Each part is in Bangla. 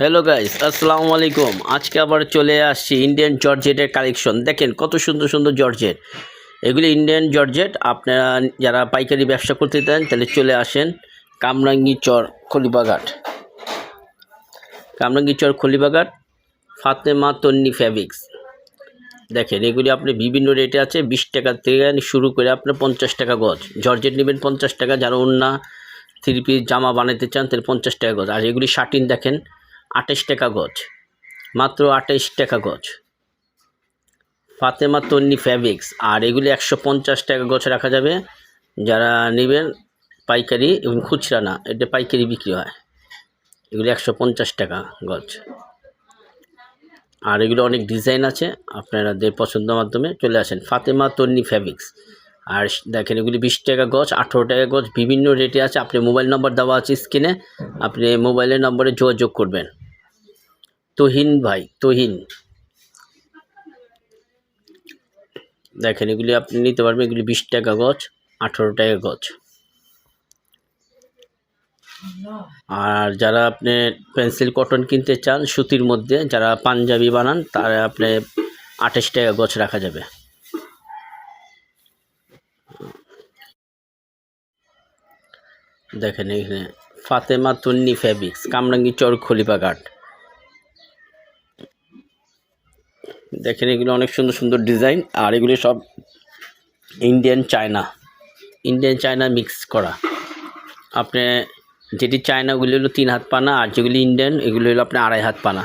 হ্যালো গাইস, আসসালামু আলাইকুম। আজকে আবার চলে আসছি ইন্ডিয়ান জর্জেটের কালেকশন। দেখেন কত সুন্দর সুন্দর জর্জেট। এগুলি ইন্ডিয়ান জর্জেট। আপনারা যারা পাইকারি ব্যবসা করতে চান তাহলে চলে আসেন কামরাঙ্গীরচর খলিবাঘাট। কামরাঙ্গীরচর খলিবাঘাট ফাতেমা তন্নি ফ্যাব্রিক্স। দেখেন এগুলি আপনি বিভিন্ন রেটে আছে, 20 টাকা থেকে শুরু করে আপনার 50 টাকা গজ। জর্জেট নেবেন 50 টাকা, যারা ওড়না থ্রি পিস জামা বানাতে চান তাহলে 50 টাকা গজ। আর এগুলি শাটিন দেখেন 28 টাকা গজ, মাত্র 28 টাকা গজ। ফাতেমা তন্নি ফ্যাব্রিক্স। আর এগুলি 150 টাকা গজ রাখা যাবে। যারা নেবেন পাইকারি এবং খুচরা না, এটা পাইকারি বিক্রি হয়। এগুলি 150 টাকা গজ। আর এগুলো অনেক ডিজাইন আছে, আপনাদের পছন্দের মাধ্যমে চলে আসেন ফাতেমা তন্নি ফ্যাব্রিক্স। আর দেখেন এগুলি 20 টাকা গজ, 18 টাকা গজ, বিভিন্ন রেটে আছে। আপনি মোবাইল নম্বর দেওয়া আছে স্ক্রিনে, আপনি মোবাইলের নম্বরে যোগাযোগ করবেন। তহিন ভাই, তহিন। দেখেন এগুলি আপনি নিতে পারবেন, এগুলি 20 টাকা গজ, 18 টাকা গজ। আর যারা আপনি পেন্সিল কটন কিনতে চান সুতির মধ্যে, যারা পাঞ্জাবি বানান, তারা আপনি 28 টাকা গজ রাখা যাবে। দেখেন এখানে ফাতেমা তন্নি ফ্যাব্রিক্স, কামরাঙ্গীরচর খলিবাঘাট। দেখেন এগুলো অনেক সুন্দর সুন্দর ডিজাইন। আর এগুলি সব ইন্ডিয়ান চায়না মিক্স করা। আপনি যেটি চায়নাগুলি হলো 3 হাত পানা, আর যেগুলি ইন্ডিয়ান এগুলি হলো আপনার 2.5 হাত পানা।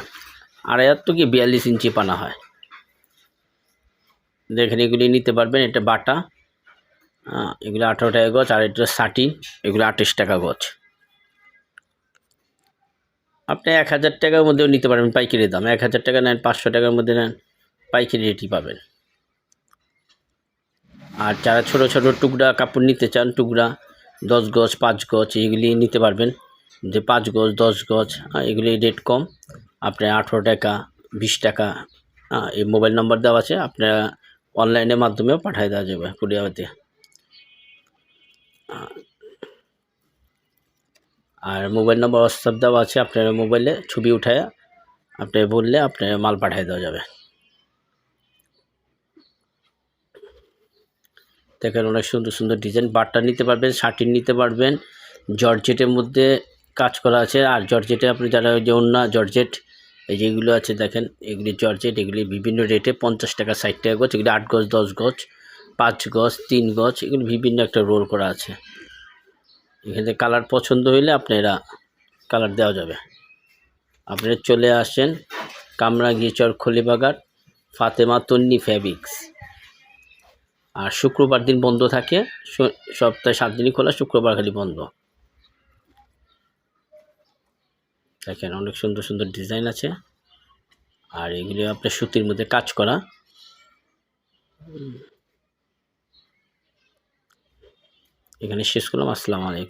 2.5 হাত তো কি 42 ইঞ্চি পানা হয়। দেখেন এগুলি নিতে পারবেন। এটা বাটা, এগুলো 18 টাকা গজ। আর এটা শাটিন, এগুলো 28 টাকা গজ। আপনি 1000 টাকার মধ্যেও নিতে পারবেন পাইকারি দাম। 1000 টাকা নেন, 500 টাকার মধ্যে নেন, পাইকারি রেটই পাবেন। আর যারা ছোট ছোট টুকরা কাপড় নিতে চান, টুকরা 10 গজ 5 গজ, এগুলি নিতে পারবেন। যে 5 গজ 10 গজ, এগুলি রেট কম। আপনার 18 টাকা 20 টাকা। এই মোবাইল নম্বর দেওয়া আছে, আপনারা অনলাইনের মাধ্যমেও পাঠিয়ে দেওয়া যাবে কুরিয়ারতে। আর মোবাইল নম্বর হোয়াটসঅ্যাপ দেওয়া আছে, আপনার মোবাইলে ছবি উঠায় আপনি বললে আপনার মাল পাঠিয়ে দেওয়া যাবে। দেখেন অনেক সুন্দর সুন্দর ডিজাইন। বাটটা নিতে পারবেন, শার্টিন নিতে পারবেন। জর্জেটের মধ্যে কাজ করা আছে। আর জর্জেটে আপনি যারা ওই যে ওড়না জর্জেট, এই যেগুলো আছে দেখেন এগুলি জর্জেট। এগুলি বিভিন্ন রেটে 50 টাকা 60 টাকা গজ। এগুলি 8 গজ 10 গজ 5 গজ 3 গজ, এগুলি বিভিন্ন একটা রোল করা আছে। এখানে কালার পছন্দ হইলে আপনারা কালার দেওয়া যাবে। আপনারা চলে আসেন কামরাঙ্গীরচর খলিবাঘাট ফাতেমা তন্নি ফ্যাব্রিক্স। আর শুক্রবার দিন বন্ধ থাকে, সপ্তাহে 7 দিনই খোলা, শুক্রবার খালি বন্ধ। দেখেন অনেক সুন্দর সুন্দর ডিজাইন আছে। আর এগুলি আপনার সুতির মধ্যে কাজ করা। এখানে শেষ করলাম। আসসালামু আলাইকুম।